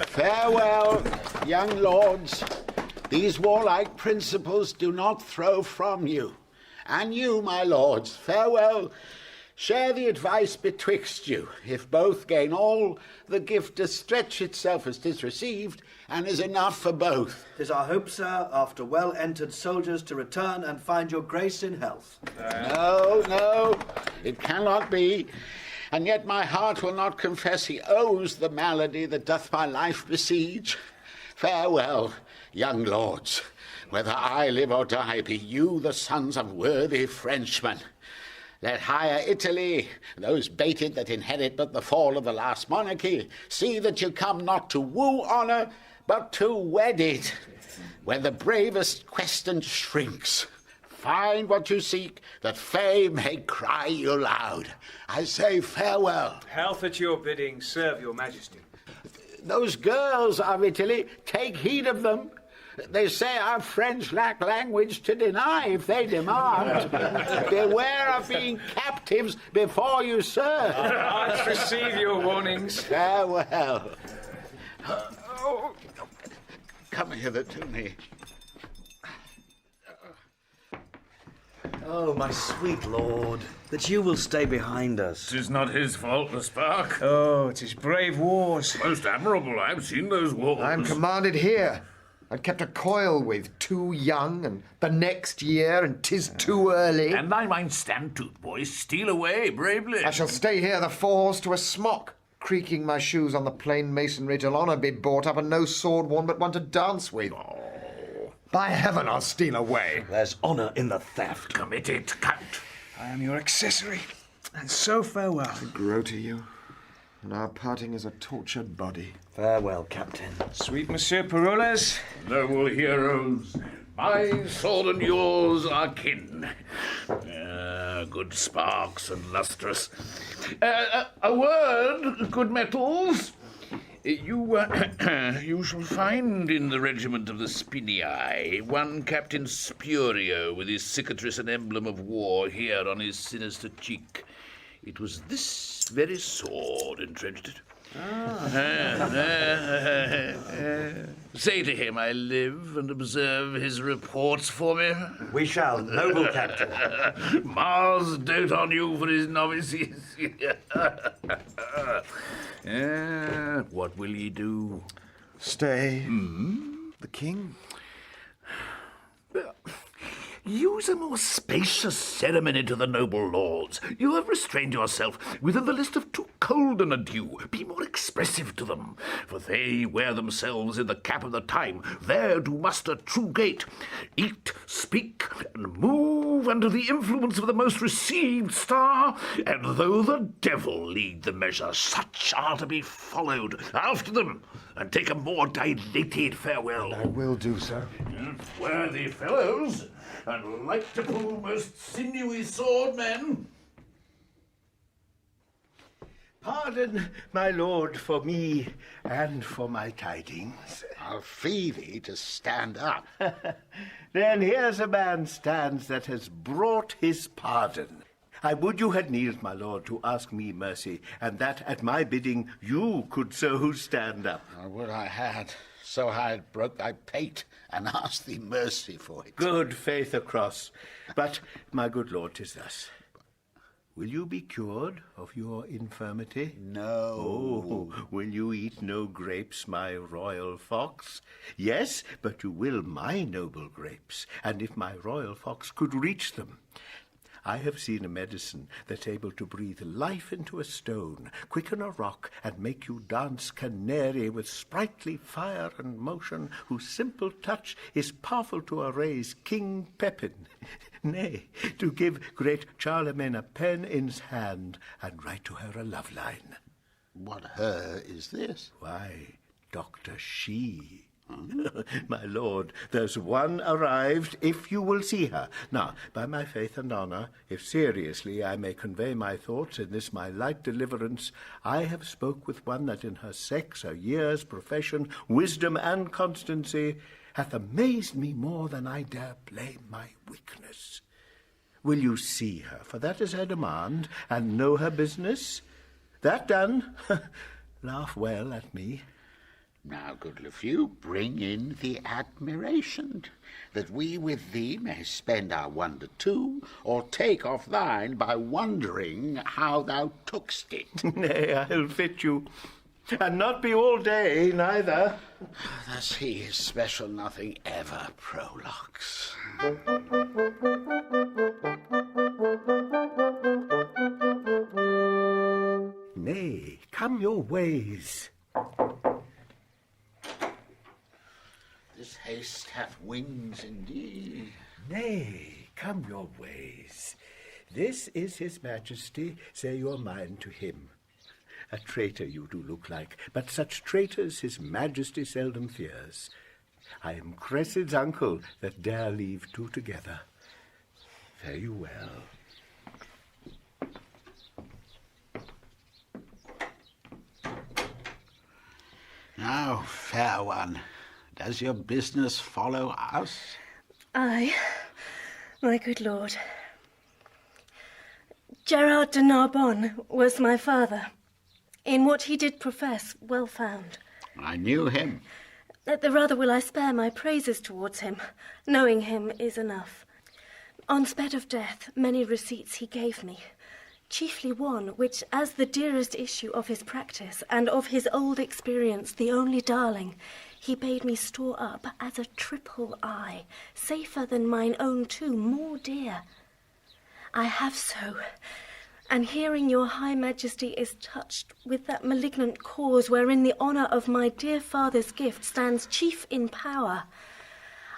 Farewell, young lords. These warlike principles do not throw from you. And you, my lords, farewell. Share the advice betwixt you. If both gain all, the gift does stretch itself as 'tis received, and is enough for both. 'Tis our hope, sir, after well-entered soldiers, to return and find your grace in health. No, it cannot be. And yet my heart will not confess he owes the malady that doth my life besiege. Farewell, young lords. Whether I live or die, be you the sons of worthy Frenchmen. Let higher Italy, those baited that inherit but the fall of the last monarchy, see that you come not to woo honour, but to wed it. When the bravest questant shrinks, find what you seek, that fame may cry you loud. I say farewell. Health at your bidding, serve your majesty. Those girls of Italy, take heed of them. They say our French lack language to deny if they demand. Beware of being captives before you serve. I receive your warnings. Farewell. Come hither to me. Oh, my sweet lord, that you will stay behind us. 'Tis not his fault, the spark. Oh, it is brave wars. Most admirable. I've seen those wars. I'm commanded here. I'd kept a coil with, too young, and the next year, and 'tis too early. And thy mind stand to, boy. Steal away bravely. I shall stay here the force to a smock, creaking my shoes on the plain masonry till honour be brought up, and no sword worn but one to dance with. By heaven, I'll steal away. There's honour in the theft. Commit it, Count. I am your accessory, and so farewell. I grow to you, and our parting is a tortured body. Farewell, Captain. Sweet Monsieur Peroles. Noble heroes, my sword and yours are kin. Good sparks and lustrous. A word, good metals. You shall find in the regiment of the Spinii one Captain Spurio with his cicatrice and emblem of war here on his sinister cheek. It was this very sword entrenched it. Say to him I live, and observe his reports for me. We shall, noble Captain. Mars dote on you for his novices. What will ye do? Stay. The king? Use a more spacious ceremony to the noble lords. You have restrained yourself within the list of too cold an adieu. Be more expressive to them, for they wear themselves in the cap of the time. There do muster true gait. Eat, speak, and move under the influence of the most received star, and though the devil lead the measure, such are to be followed. After them, and take a more dilated farewell. I will do so. Worthy fellows, and like to pull most sinewy swordmen. Pardon, my lord, for me and for my tidings. I'll fee thee to stand up. Then here's a man stands that has brought his pardon. I would you had kneeled, my lord, to ask me mercy, and that at my bidding you could so stand up. I would I had, so I had broke thy pate, and asked thee mercy for it. Good faith across. But, my good lord, 'tis thus. Will you be cured of your infirmity? No. Oh, will you eat no grapes, my royal fox? Yes, but you will my noble grapes, and if my royal fox could reach them. I have seen a medicine that's able to breathe life into a stone, quicken a rock, and make you dance canary with sprightly fire and motion, whose simple touch is powerful to erase King Pepin. Nay, to give great Charlemagne a pen in's hand and write to her a love line. What her is this? Why, Dr. She. My lord, there's one arrived, if you will see her. Now, by my faith and honour, if seriously I may convey my thoughts in this my light deliverance, I have spoke with one that in her sex, her years, profession, wisdom, and constancy hath amazed me more than I dare blame my weakness. Will you see her, for that is her demand, and know her business? That done, laugh well at me. Now, good Lefew, bring in the admiration, that we with thee may spend our wonder too, or take off thine by wondering how thou took'st it. Nay, I'll fit you, and not be all day neither. Thus he his special nothing ever prologues. Nay, come your ways. This haste hath wings indeed. Nay, come your ways. This is his majesty, say your mind to him. A traitor you do look like, but such traitors his majesty seldom fears. I am Cressid's uncle that dare leave two together. Fare you well. Now, fair one, does your business follow us? Aye, my good lord. Gerard de Narbonne was my father. In what he did profess, well found. I knew him. The rather will I spare my praises towards him. Knowing him is enough. On sped of death, many receipts he gave me. Chiefly one, which, as the dearest issue of his practice, and of his old experience the only darling, he bade me store up as a triple eye, safer than mine own too, more dear. I have so, and hearing your high majesty is touched with that malignant cause wherein the honour of my dear father's gift stands chief in power,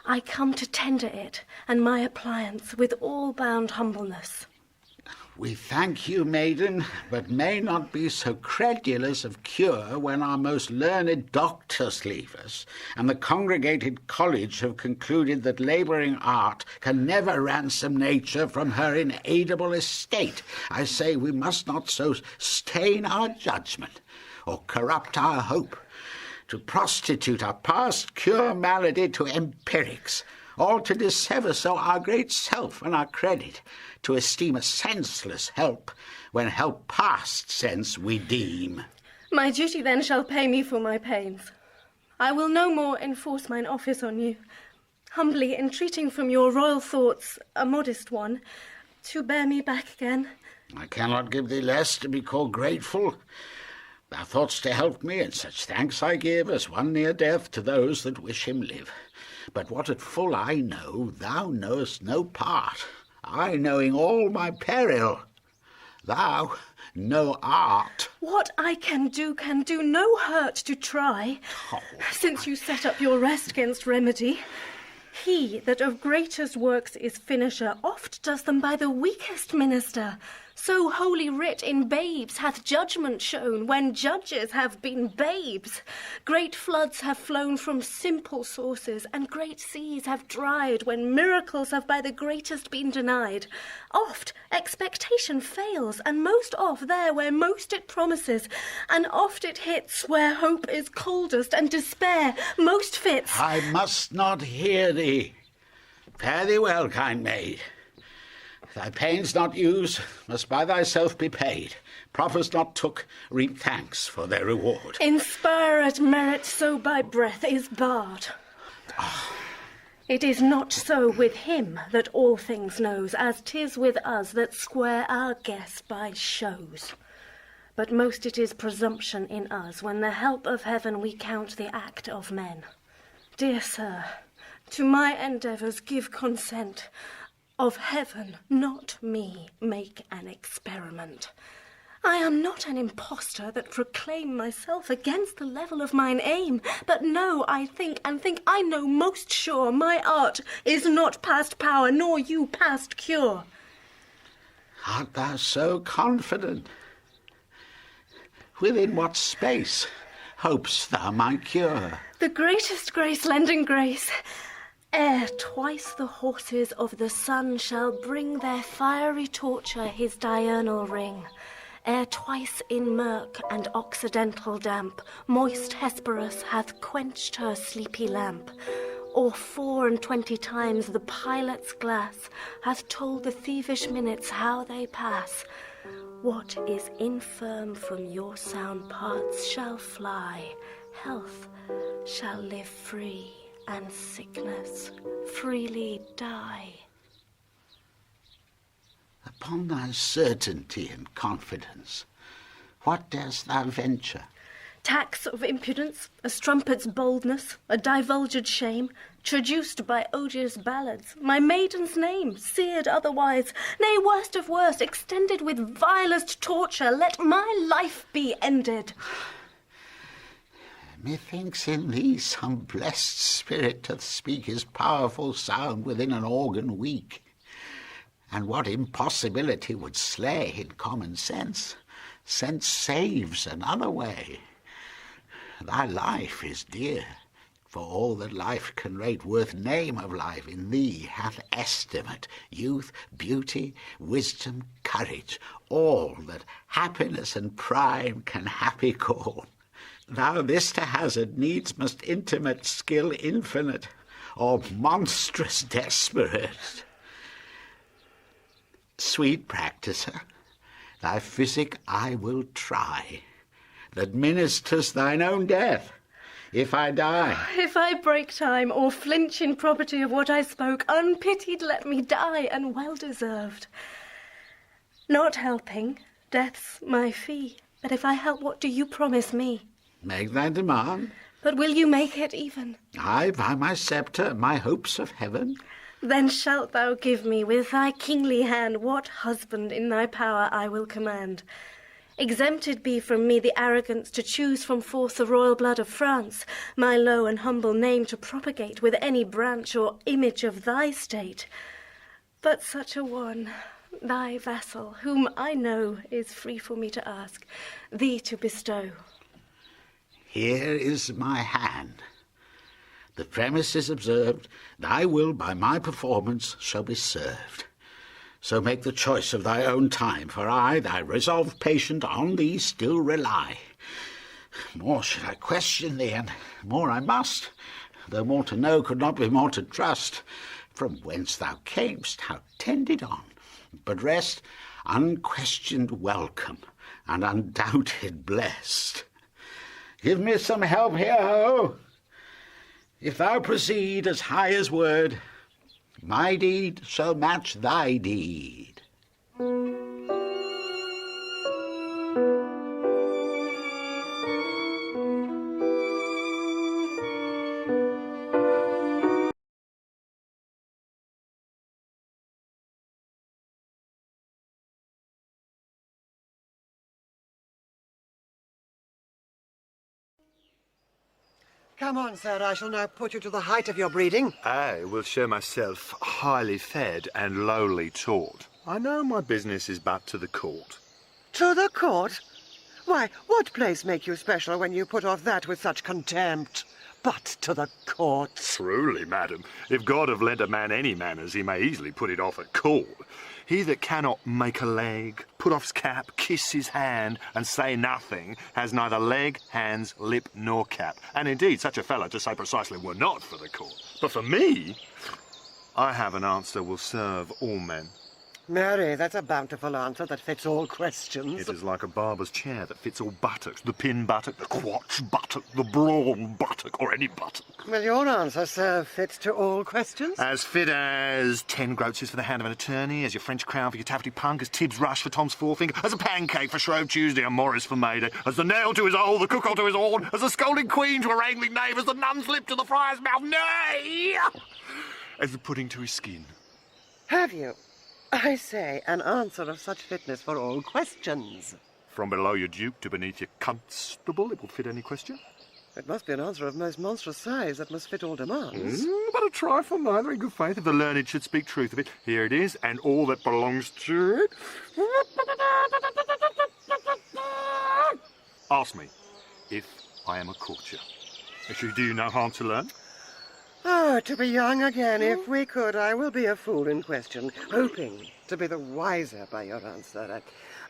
I come to tender it and my appliance with all bound humbleness. We thank you, maiden, but may not be so credulous of cure when our most learned doctors leave us, and the congregated college have concluded that labouring art can never ransom nature from her inaidable estate. I say we must not so stain our judgment, or corrupt our hope, to prostitute our past cure malady to empirics, or to dissever so our great self and our credit, to esteem a senseless help, when help past sense we deem. My duty then shall pay me for my pains. I will no more enforce mine office on you, humbly entreating from your royal thoughts, a modest one, to bear me back again. I cannot give thee less to be called grateful. Thou thought'st to help me, and such thanks I give as one near death to those that wish him live. But what at full I know, thou knowest no part, I knowing all my peril, thou no art. What I can do no hurt to try, since you set up your rest against remedy. He that of greatest works is finisher oft does them by the weakest minister. So holy writ in babes hath judgment shown, when judges have been babes. Great floods have flown from simple sources, and great seas have dried, when miracles have by the greatest been denied. Oft expectation fails, and most oft there where most it promises, and oft it hits where hope is coldest, and despair most fits. I must not hear thee. Fare thee well, kind maid. Thy pains not used must by thyself be paid. Proffers not took reap thanks for their reward. Inspired merit so by breath is barred. It is not so with him that all things knows, as 'tis with us that square our guess by shows. But most it is presumption in us, when the help of heaven we count the act of men. Dear sir, to my endeavours give consent. Of heaven, not me, make an experiment. I am not an impostor that proclaim myself against the level of mine aim, but know, I think, and think I know most sure, my art is not past power, nor you past cure. Art thou so confident? Within what space hopest thou my cure? The greatest grace lending grace. Ere twice the horses of the sun shall bring their fiery torture his diurnal ring, ere twice in murk and occidental damp moist Hesperus hath quenched her sleepy lamp, or 24 times the pilot's glass hath told the thievish minutes how they pass. What is infirm from your sound parts shall fly, health shall live free, and sickness freely die. Upon thy certainty and confidence, what darest thou venture? Tax of impudence, a strumpet's boldness, a divulged shame, traduced by odious ballads, my maiden's name, seared otherwise, nay, worst of worst, extended with vilest torture, let my life be ended. Methinks in thee some blessed spirit doth speak his powerful sound within an organ weak. And what impossibility would slay in common sense, sense saves another way. Thy life is dear, for all that life can rate worth name of life in thee hath estimate, youth, beauty, wisdom, courage, all that happiness and prime can happy call. Thou this to hazard needs must intimate skill infinite, or monstrous desperate. Sweet practiser, thy physic I will try, that ministers thine own death, if I die. If I break time, or flinch in property of what I spoke, unpitied let me die, and well deserved. Not helping, death's my fee, but if I help, what do you promise me? Make thy demand. But will you make it even? I, by my sceptre, my hopes of heaven. Then shalt thou give me with thy kingly hand what husband in thy power I will command. Exempted be from me the arrogance to choose from forth the royal blood of France, my low and humble name to propagate with any branch or image of thy state. But such a one, thy vassal, whom I know is free for me to ask, thee to bestow. Here is my hand. The premise is observed, thy will by my performance shall be served. So make the choice of thy own time, for I, thy resolved patient, on thee still rely. More should I question thee, and more I must, though more to know could not be more to trust, from whence thou camest, how tended on, but rest unquestioned welcome, and undoubted blessed. Give me some help here, ho! If thou proceed as high as word, my deed shall match thy deed. Come on, sir, I shall now put you to the height of your breeding. I will show myself highly fed and lowly taught. I know my business is but to the court. To the court? Why, what place make you special when you put off that with such contempt? But to the court. Truly, madam, if God have lent a man any manners, he may easily put it off at court. He that cannot make a leg, put off his cap, kiss his hand, and say nothing, has neither leg, hands, lip, nor cap. And indeed, such a fellow, to say precisely, were not for the court. But for me, I have an answer will serve all men. Mary, that's a bountiful answer that fits all questions. It is like a barber's chair that fits all buttocks, the pin buttock, the quatch buttock, the brawn buttock, or any buttock. Well, your answer, sir, fits to all questions. As fit as 10 groats for the hand of an attorney, as your French crown for your taffety punk, as Tibbs rush for Tom's forefinger, as a pancake for Shrove Tuesday and Morris for May Day, as the nail to his hole, the cuckold to his horn, as the scolding queen to her angling knave, as the nun's lip to the friar's mouth, nay! As the pudding to his skin. Have you? I say, an answer of such fitness for all questions. From below your duke to beneath your constable, it will fit any question. It must be an answer of most monstrous size that must fit all demands. But a trifle neither, in good faith, if the learned should speak truth of it. Here it is, and all that belongs to it. Ask me if I am a courtier. If you do no harm to learn. Oh, to be young again, if we could. I will be a fool in question, hoping to be the wiser by your answer.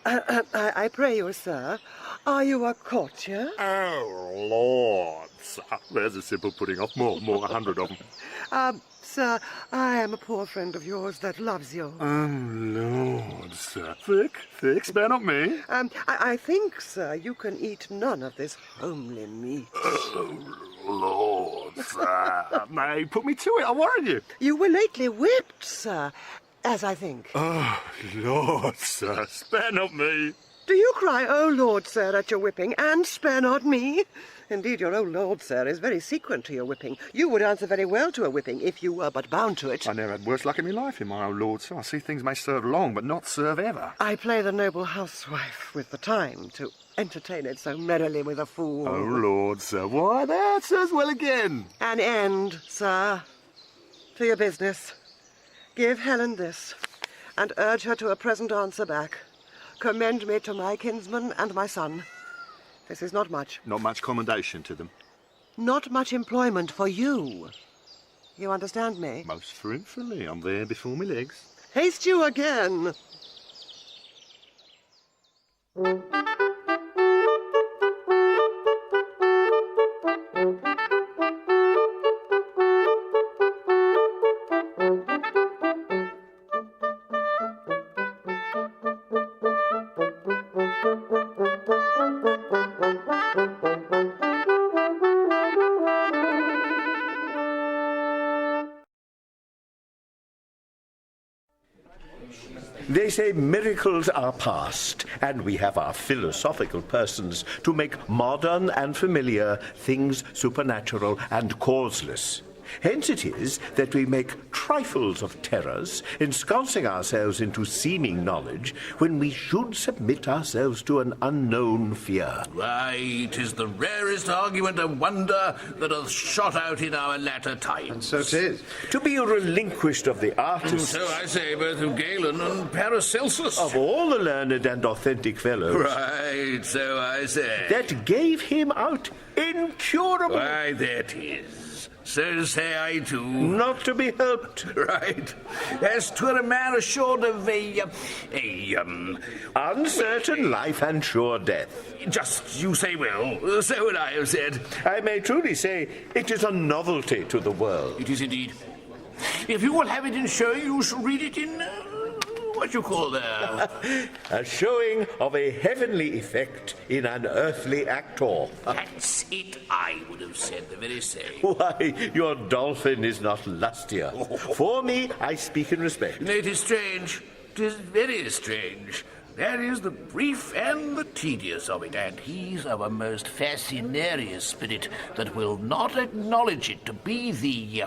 I pray you, sir, are you a courtier? Oh, Lord, sir. There's a simple putting off. More, 100 of them. Sir, I am a poor friend of yours that loves you. Oh, Lord, sir. Thick, spare not me. I think, sir, you can eat none of this homely meat. Oh, Lord, sir. Nay, put me to it, I warrant you. You were lately whipped, sir, as I think. Oh, Lord, sir, spare not me. Do you cry, "Oh, Lord, sir," at your whipping, and spare not me? Indeed, your "Oh, Lord, sir," is very sequent to your whipping. You would answer very well to a whipping if you were but bound to it. I never had worse luck in my life in my old lord, sir. I see things may serve long, but not serve ever. I play the noble housewife with the time to entertain it so merrily with a fool. Oh, Lord, sir. Why, that serves well again. An end, sir. To your business. Give Helen this, and urge her to a present answer back. Commend me to my kinsman and my son. This is not much. Not much commendation to them. Not much employment for you. You understand me? Most fruitfully. I'm there before my legs. Haste you again. They say miracles are past, and we have our philosophical persons to make modern and familiar things supernatural and causeless. Hence it is that we make trifles of terrors, ensconcing ourselves into seeming knowledge, when we should submit ourselves to an unknown fear. Why, 'tis the rarest argument of wonder that hath shot out in our latter times. And so 'tis. To be relinquished of the artists, So I say, both of Galen and Paracelsus. of all the learned and authentic fellows, Right, so I say. that gave him out incurable, Why, that is. So say I too. not to be helped, Right. As 'twere a man assured of uncertain life and sure death. just you say will, so would I have said. I may truly say it is a novelty to the world. It is indeed. If you will have it in show, you shall read it in, what you call there. A showing of a heavenly effect in an earthly actor. That's it, I would have said the very same. Why, your dolphin is not lustier. For me, I speak in respect. No, it is strange. It is very strange. There is the brief and the tedious of it, and he's of a most fascinarious spirit that will not acknowledge it to be the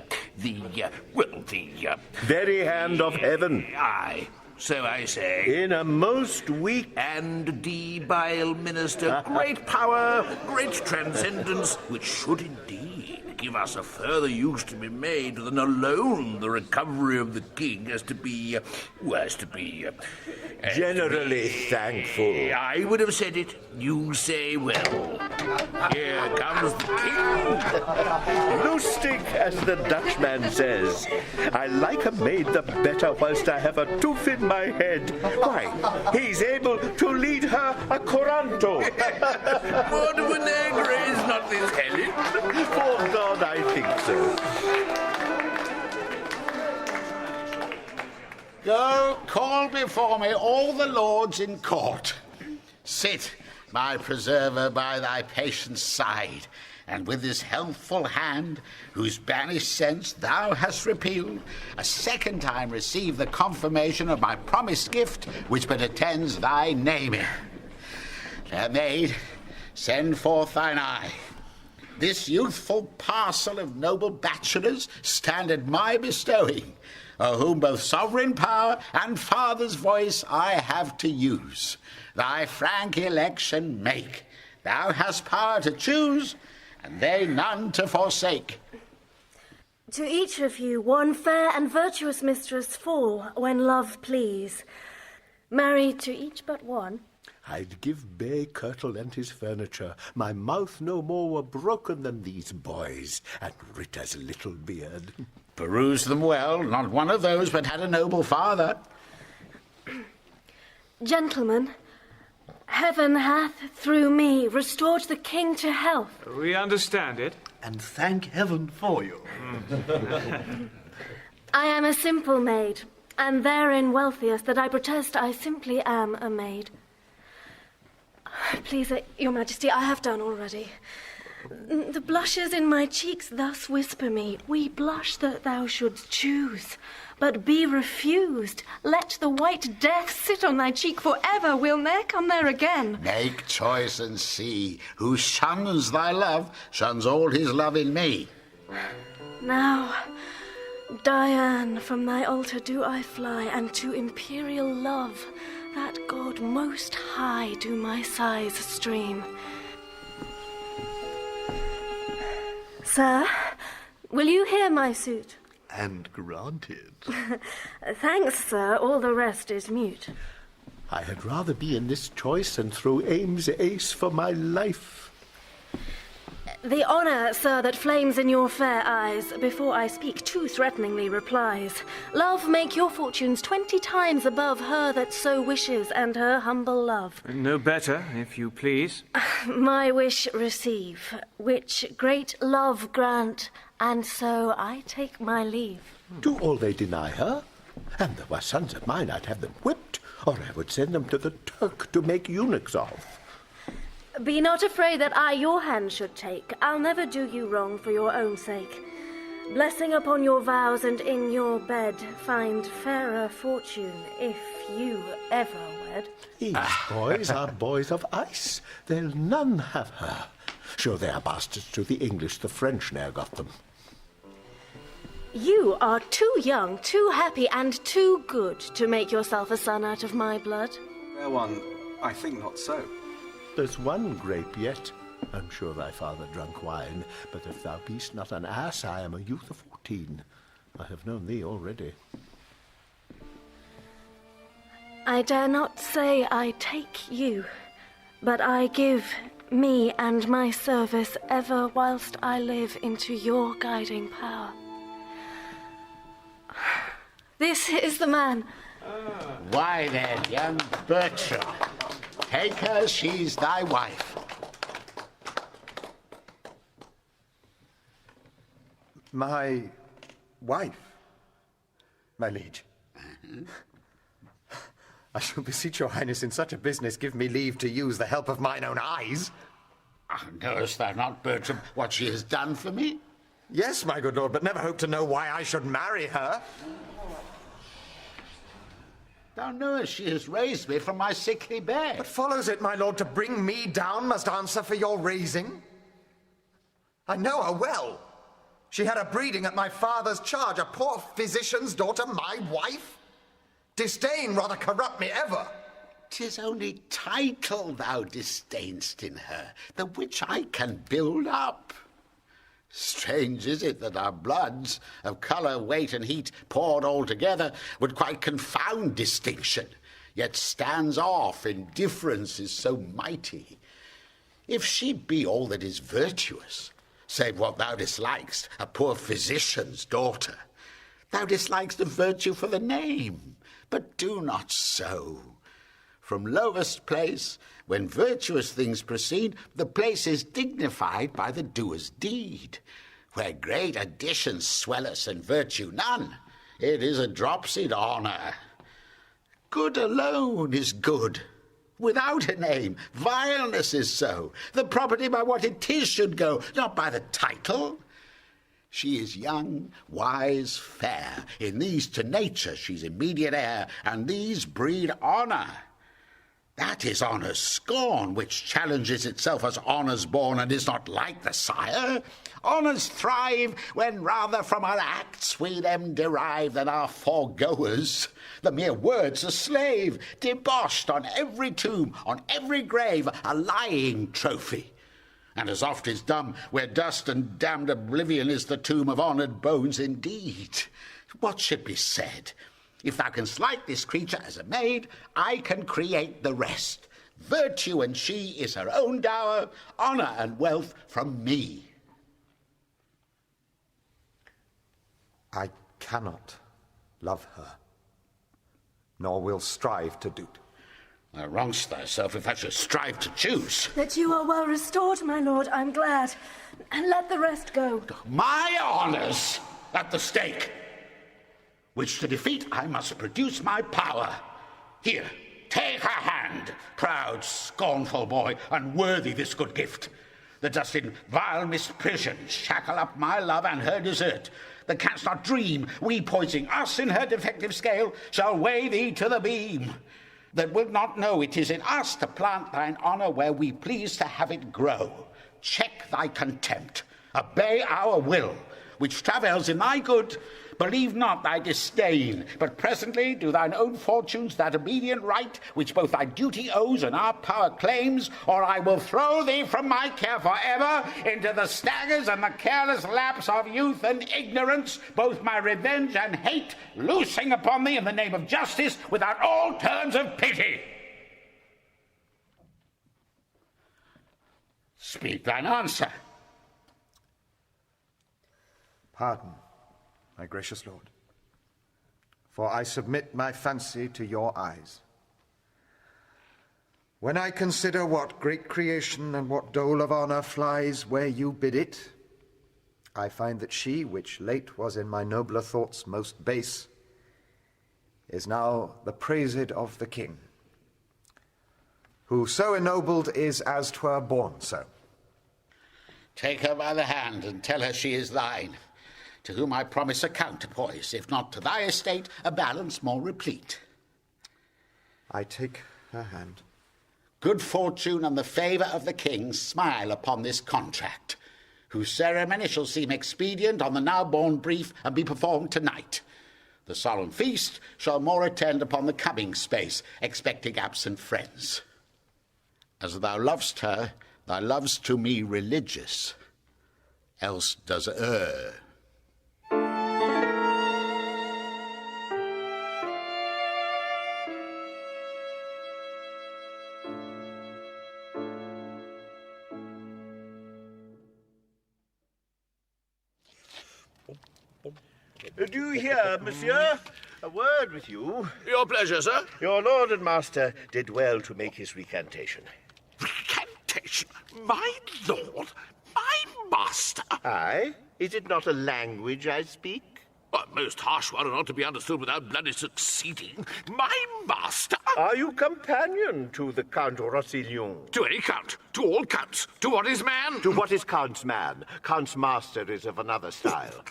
Very hand of heaven. aye, so I say. In a most weak And debile minister, great power, great transcendence, which should indeed give us a further use to be made than alone the recovery of the king as to be generally thankful. I would have said it. You say well. Here comes the king. Lustig, as the Dutchman says. I like a maid the better whilst I have a tooth in my head. Why, he's able to lead her a coranto. What of a negra is not this Helen? For God, I think so. Go, call before me all the lords in court. Sit, my preserver, by thy patient's side, and with this healthful hand, whose banished sense thou hast repealed, a second time receive the confirmation of my promised gift, which but attends thy naming. Fair maid, send forth thine eye. This youthful parcel of noble bachelors stand at my bestowing, of whom both sovereign power and father's voice I have to use. Thy frank election make. Thou hast power to choose, and they none to forsake. To each of you one fair and virtuous mistress fall, when love please. Married to each but one. I'd give Bay Kirtle and his furniture my mouth no more were broken than these boys, and Rita's little beard. Peruse them well. Not one of those but had a noble father. Gentlemen, heaven hath, through me, restored the king to health. We understand it. And thank heaven for you. I am a simple maid, and therein wealthiest that I protest I simply am a maid. Please, your majesty, I have done already. The blushes in my cheeks thus whisper me, we blush that thou shouldst choose, but be refused. Let the white death sit on thy cheek forever, we'll ne'er come there again. Make choice and see. Who shuns thy love, shuns all his love in me. Now, Diane, from thy altar do I fly, and to imperial love, that God most high, do my sighs stream. Sir, will you hear my suit? And granted. Thanks, sir, all the rest is mute. I had rather be in this choice and throw Ames ace for my life. The honour, sir, that flames in your fair eyes, before I speak too threateningly replies. Love, make your fortunes 20 times above her that so wishes, and her humble love. No better, if you please. My wish receive, which great love grant, and so I take my leave. Do all they deny her? And there were sons of mine, I'd have them whipped, or I would send them to the Turk to make eunuchs of. Be not afraid that I your hand should take. I'll never do you wrong for your own sake. Blessing upon your vows, and in your bed find fairer fortune, if you ever wed. These boys are boys of ice. They'll none have her. Sure, they are bastards to the English. The French ne'er got them. You are too young, too happy, and too good to make yourself a son out of my blood. Fair one, I think not so. There's one grape yet. I'm sure thy father drunk wine, but if thou be'st not an ass, I am a youth of 14. I have known thee already. I dare not say I take you, but I give me and my service ever whilst I live into your guiding power. This is the man. Why then, young Bertram, take her, she's thy wife. My wife, my liege. I shall beseech your highness in such a business give me leave to use the help of mine own eyes. Knowest thou not, Bertram, what she has done for me? Yes, my good lord, but never hope to know why I should marry her. Thou knowest she has raised me from my sickly bed. But follows it, my lord, to bring me down must answer for your raising? I know her well. She had her breeding at my father's charge, a poor physician's daughter, my wife? Disdain rather corrupt me ever. 'Tis only title thou disdainst in her, the which I can build up. Strange is it that our bloods, of colour, weight, and heat, poured all together, would quite confound distinction, yet stands off in difference is so mighty. If she be all that is virtuous, save what thou dislikest, a poor physician's daughter, thou dislikest a virtue for the name, but do not so. From lowest place, when virtuous things proceed, the place is dignified by the doer's deed. Where great additions swell us and virtue none, it is a dropsied honour. Good alone is good. Without a name, vileness is so. The property by what it is should go, not by the title. She is young, wise, fair. In these to nature she's immediate heir, and these breed honour. That is honour's scorn, which challenges itself as honour's born, and is not like the sire. Honours thrive when rather from our acts we them derive than our foregoers. The mere word's a slave, debauched on every tomb, on every grave, a lying trophy. And as oft is dumb, where dust and damned oblivion is the tomb of honoured bones indeed. What should be said? If thou canst like this creature as a maid, I can create the rest. Virtue and she is her own dower, honour and wealth from me. I cannot love her, nor will strive to do't. Thou wrong'st thyself if thou shouldst strive to choose. That you are well restored, my lord, I'm glad. And let the rest go. My honour's at the stake, which to defeat I must produce my power. Here, take her hand, proud, scornful boy, unworthy this good gift, that dost in vile misprision shackle up my love and her desert, that canst not dream we poising us in her defective scale shall weigh thee to the beam, that wilt not know it is in us to plant thine honour where we please to have it grow. Check thy contempt, obey our will, which travails in thy good. Believe not thy disdain, but presently do thine own fortunes that obedient right which both thy duty owes and our power claims, or I will throw thee from my care forever into the staggers and the careless lapse of youth and ignorance, both my revenge and hate loosing upon thee in the name of justice without all terms of pity. Speak thine answer. Pardon, my gracious lord, for I submit my fancy to your eyes. When I consider what great creation and what dole of honour flies where you bid it, I find that she, which late was in my nobler thoughts most base, is now the praised of the king, who so ennobled is as 'twere born so. Take her by the hand and tell her she is thine, to whom I promise a counterpoise, if not to thy estate, a balance more replete. I take her hand. Good fortune and the favour of the king smile upon this contract, whose ceremony shall seem expedient on the now born brief and be performed tonight. The solemn feast shall more attend upon the coming space, expecting absent friends. As thou lovest her, thy love's to me religious, else does err. Do you hear, monsieur? A word with you. Your pleasure, sir. Your lord and master did well to make his recantation. Recantation? My lord? My master? Aye? Is it not a language I speak? A most harsh one, and not to be understood without bloody succeeding. My master? Are you companion to the Count Rossillon? To any count. To all counts. To what is man? To what is Count's man? Count's master is of another style.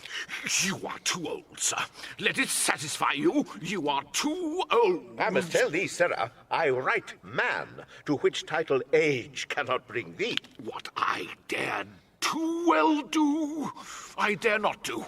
You are too old, sir. Let it satisfy you. You are too old. I must tell thee, sirrah, I write man, to which title age cannot bring thee. What I dare too well do, I dare not do.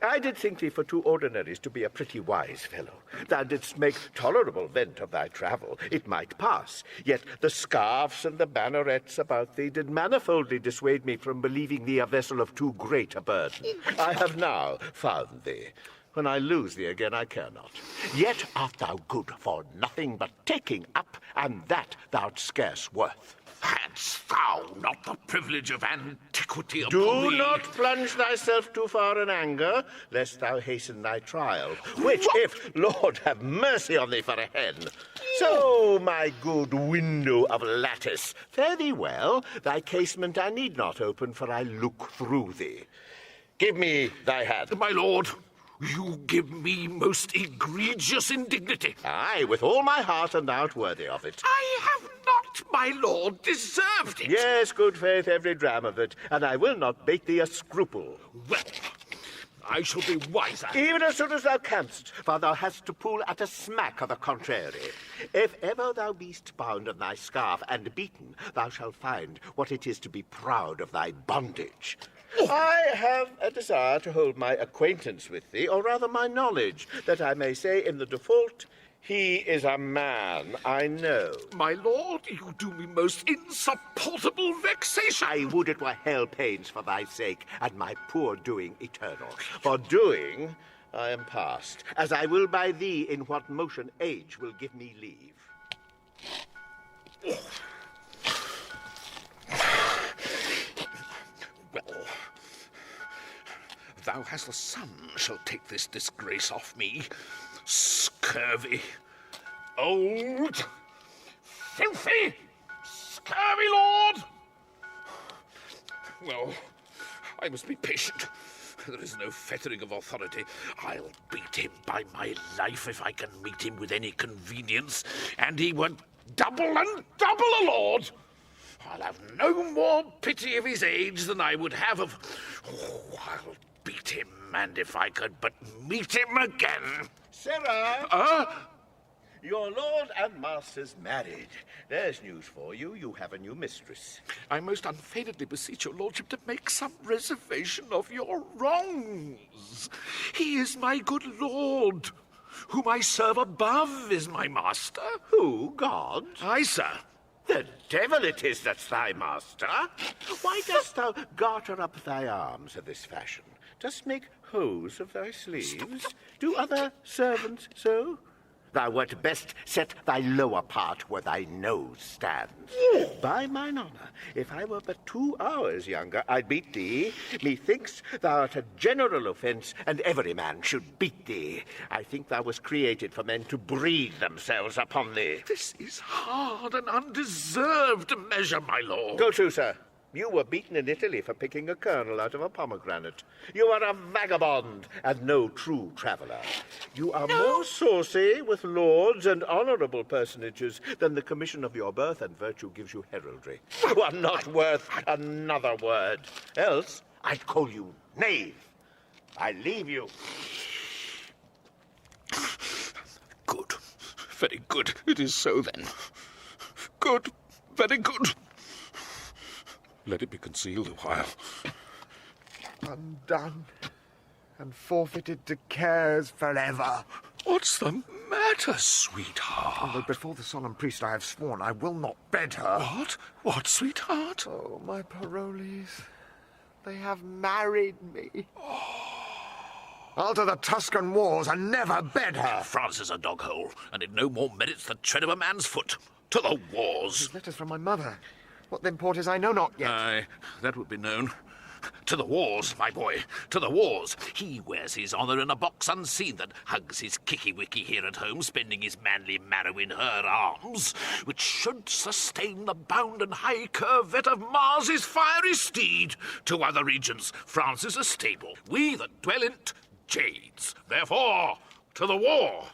I did think thee for two ordinaries to be a pretty wise fellow. Thou didst make tolerable vent of thy travel. It might pass. Yet the scarfs and the bannerets about thee did manifoldly dissuade me from believing thee a vessel of too great a burden. I have now found thee. When I lose thee again, I care not. Yet art thou good for nothing but taking up, and that thou'rt scarce worth. Hadst thou not the privilege of antiquity upon Do thee? not plunge thyself too far in anger, lest thou hasten thy trial, which, if Lord have mercy on thee for a hen. So, my good window of lattice, fare thee well. Thy casement I need not open, for I look through thee. Give me thy hand. My lord, you give me most egregious indignity. Aye, with all my heart, and thou'rt worthy of it. I have not, my lord, deserved it. Yes, good faith, every dram of it, and I will not bake thee a scruple. Well, I shall be wiser. Even as soon as thou canst, for thou hast to pull at a smack of the contrary. If ever thou beest bound in thy scarf and beaten, thou shalt find what it is to be proud of thy bondage. I have a desire to hold my acquaintance with thee, or rather my knowledge, that I may say in the default, he is a man I know. My lord, you do me most insupportable vexation. I would it were hell pains for thy sake, and my poor doing eternal. For doing, I am past, as I will by thee in what motion age will give me leave. thou hast a son shall take this disgrace off me. Scurvy, old, filthy, scurvy lord! Well, I must be patient. There is no fettering of authority. I'll beat him by my life if I can meet him with any convenience, and he were double and double a lord. I'll have no more pity of his age than I would have of... Oh, I'll beat him, and if I could but meet him again... Sarah! Your lord and master's married. There's news for you. You have a new mistress. I most unfeignedly beseech your lordship to make some reservation of your wrongs. He is my good lord. Whom I serve above is my master. Who, God? Aye, sir. The devil it is that's thy master. Why dost thou garter up thy arms in this fashion? Dost make hose of thy sleeves? Do other servants so? Thou wert best set thy lower part where thy nose stands. By mine honour, if I were but 2 hours younger, I'd beat thee. Methinks thou art a general offence, and every man should beat thee. I think thou was created for men to breed themselves upon thee. This is hard and undeserved measure, my lord. Go to, sir. You were beaten in Italy for picking a kernel out of a pomegranate. You are a vagabond and no true traveller. You are more saucy with lords and honourable personages than the commission of your birth and virtue gives you heraldry. You are not worth another word. Else I'd call you knave. I leave you. Good. Very good. It is so, then. Good. Very good. Let it be concealed a while. Undone and forfeited to cares forever. What's the matter, sweetheart? Although before the solemn priest I have sworn I will not bed her. What? What, sweetheart? Oh, my parolees, they have married me. I'll to the Tuscan wars and never bed her. France is a dog hole, and it no more merits the tread of a man's foot. To the wars. These letters from my mother. What then port is I know not yet. Aye, that would be known. To the wars, my boy, to the wars. He wears his honour in a box unseen that hugs his kicky-wicky here at home, spending his manly marrow in her arms, which should sustain the bound and high curvet of Mars' fiery steed. To other regions, France is a stable. We that dwell in't, jades. Therefore, to the war.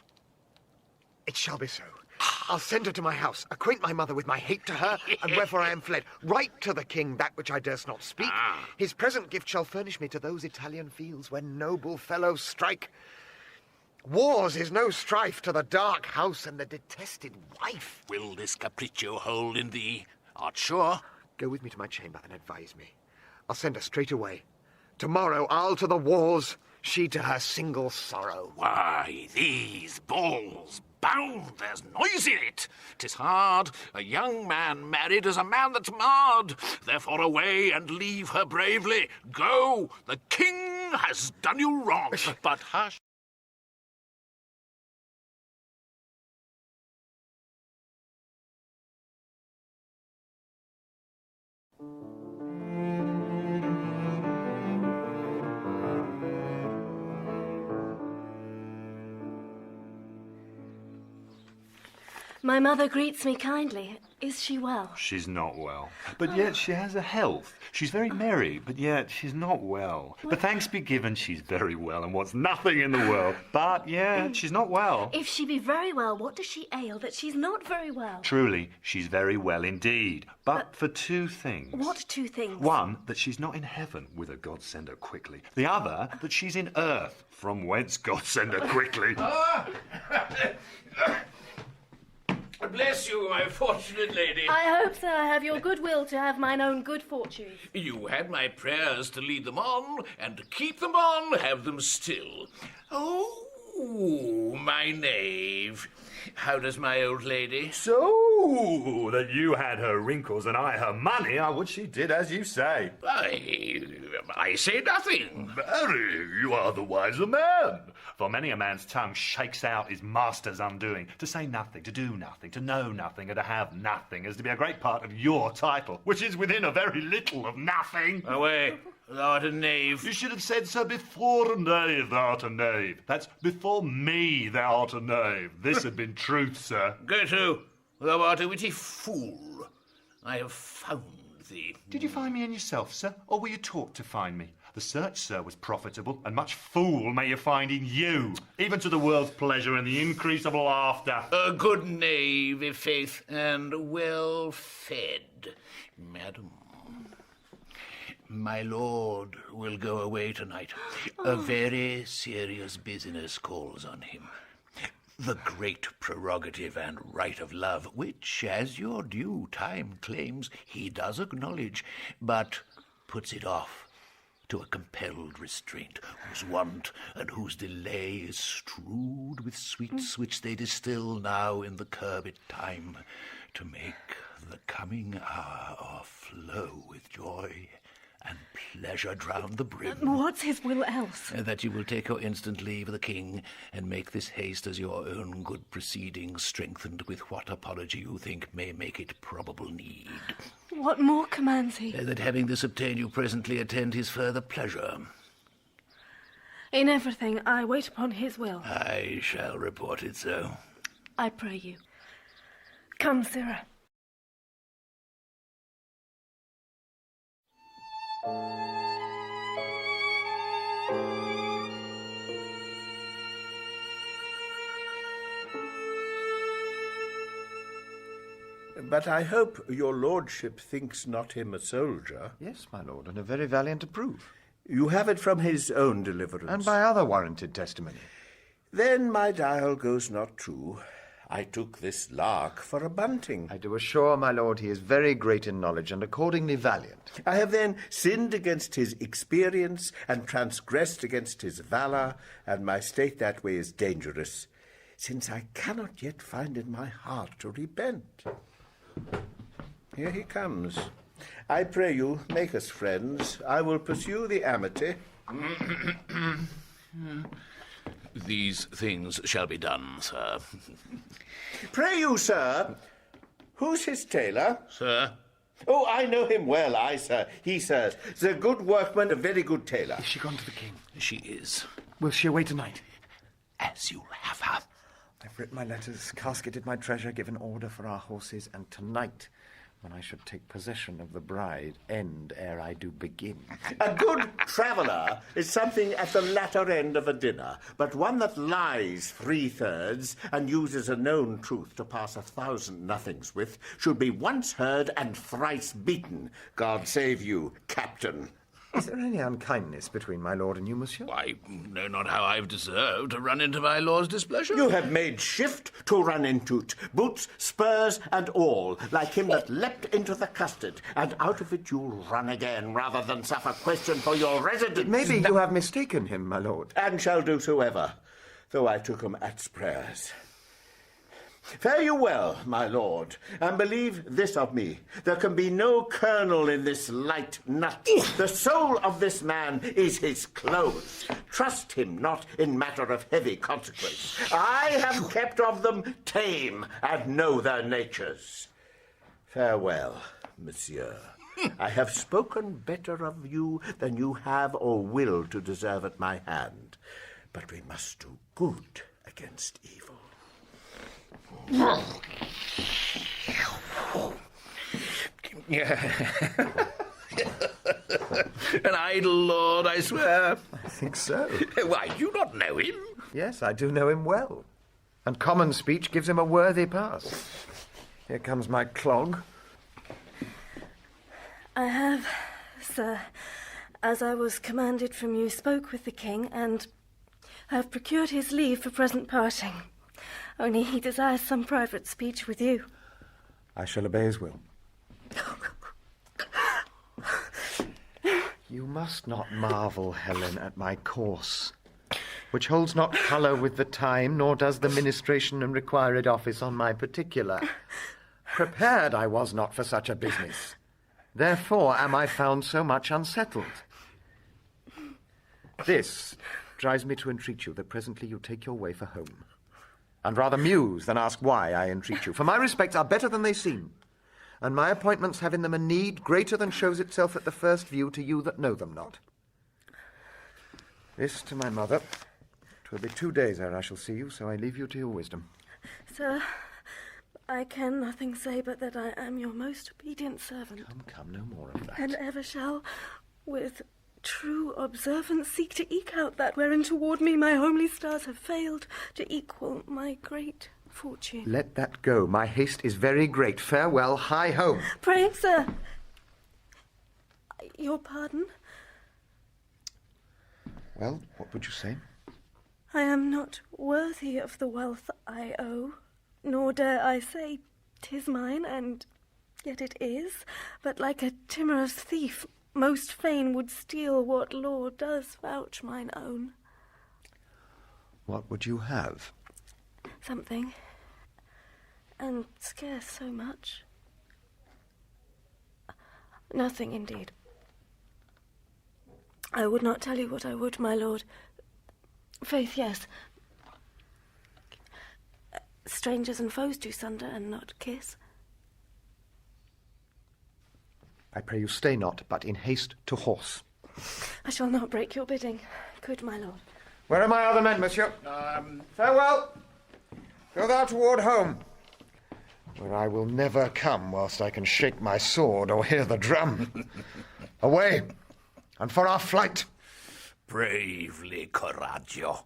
It shall be so. I'll send her to my house, acquaint my mother with my hate to her, and wherefore I am fled. Write to the king that which I durst not speak. His present gift shall furnish me to those Italian fields where noble fellows strike. Wars is no strife to the dark house and the detested wife. Will this capriccio hold in thee? Art sure? Go with me to my chamber and advise me. I'll send her straight away. Tomorrow I'll to the wars, she to her single sorrow. Why, these balls bound, there's noise in it. 'Tis hard, a young man married is a man that's marred. Therefore away and leave her bravely. Go, the king has done you wrong. But hush. My mother greets me kindly. Is she well? She's not well. But yet she has a health. She's very merry, but yet she's not well. But thanks be given, she's very well and wants nothing in the world. But yet she's not well. If she be very well, what does she ail that she's not very well? Truly, she's very well indeed. But for 2 things. What 2 things? One, that she's not in heaven, whither God send her quickly. The other, that she's in earth, from whence God send her quickly. Bless you, my fortunate lady. I hope, sir, I have your good will to have mine own good fortune. You had my prayers to lead them on, and to keep them on, have them still. Oh, my knave. How does my old lady? So, that you had her wrinkles and I her money, I would she did as you say. I say nothing. Marry, you are the wiser man. For many a man's tongue shakes out his master's undoing. To say nothing, to do nothing, to know nothing, and to have nothing is to be a great part of your title, which is within a very little of nothing. Away, thou art a knave. You should have said so before, knave, thou art a knave. That's before me, thou art a knave. This had been truth, sir. Go to, thou art a witty fool. I have found thee. Did you find me in yourself, sir, or were you taught to find me? The search, sir, was profitable, and much fool may you find in you, even to the world's pleasure and the increase of laughter. A good knave, i' faith, and well fed. Madam, my lord will go away tonight. A very serious business calls on him. The great prerogative and right of love, which, as your due time claims, he does acknowledge, but puts it off to a compelled restraint, whose want and whose delay is strewed with sweets which they distill now in the curbed time, to make the coming hour flow with joy and pleasure drown the brim. What's his will else? That you will take your instant leave of the king, and make this haste as your own good proceedings, strengthened with what apology you think may make it probable need. What more commands he? That having this obtained, you presently attend his further pleasure. In everything I wait upon his will. I shall report it so. I pray you. Come, Sirrah. But I hope your lordship thinks not him a soldier. Yes, my lord, and a very valiant to prove. You have it from his own deliverance. And by other warranted testimony. Then my dial goes not true. I took this lark for a bunting. I do assure, my lord, he is very great in knowledge, and accordingly valiant. I have then sinned against his experience, and transgressed against his valour, and my state that way is dangerous, since I cannot yet find in my heart to repent. Here he comes. I pray you, make us friends. I will pursue the amity. These things shall be done, sir. Pray you, sir, who's his tailor? Sir? Oh, I know him well, I, sir. He, sirs, is a good workman, a very good tailor. Is she gone to the king? She is. Will she away tonight? As you'll have her. I've written my letters, casketed my treasure, given order for our horses, and tonight, when I should take possession of the bride, end ere I do begin. A good traveller is something at the latter end of a dinner, but one that lies 3/3 and uses a known truth to pass 1,000 nothings with should be once heard and thrice beaten. God save you, Captain. Is there any unkindness between my lord and you, monsieur? I know not how I've deserved to run into my lord's displeasure. You have made shift to run into't, boots, spurs, and all, like him that leapt into the custard, and out of it you'll run again, rather than suffer question for your residence. Maybe you have mistaken him, my lord. And shall do so ever, though I took him at's prayers. Fare you well, my lord, and believe this of me, there can be no kernel in this light nut. The soul of this man is his clothes. Trust him not in matter of heavy consequence. I have kept of them tame, and know their natures. Farewell, monsieur. I have spoken better of you than you have or will to deserve at my hand. But we must do good against evil. An idle lord, I swear. I think so. Why, do you not know him? Yes, I do know him well. And common speech gives him a worthy pass. Here comes my clog. I have, sir, as I was commanded from you, spoke with the king, and have procured his leave for present parting. Only he desires some private speech with you. I shall obey his will. You must not marvel, Helen, at my course, which holds not colour with the time, nor does the ministration and required office on my particular. Prepared I was not for such a business. Therefore am I found so much unsettled. This drives me to entreat you that presently you take your way for home, and rather muse than ask why I entreat you, for my respects are better than they seem. and my appointments have in them a need greater than shows itself at the first view to you that know them not. This to my mother. 'Twill be 2 days ere I shall see you, so I leave you to your wisdom. Sir, I can nothing say but that I am your most obedient servant. Come, no more of that. And ever shall, with true observance, seek to eke out that wherein toward me my homely stars have failed to equal my great fortune. Let that go. My haste is very great. Farewell, hie home. Pray, sir, your pardon? Well, what would you say? I am not worthy of the wealth I owe, nor dare I say 'tis mine, and yet it is, but like a timorous thief, most fain would steal what law does vouch mine own. What would you have? Something, and scarce so much. Nothing, indeed. I would not tell you what I would, my lord. Faith, yes. Strangers and foes do sunder and not kiss. I pray you stay not, but in haste to horse. I shall not break your bidding, good my lord. Where are my other men, monsieur? Farewell. Go thou toward home, where I will never come whilst I can shake my sword or hear the drum. Away, and for our flight. Bravely, Coraggio.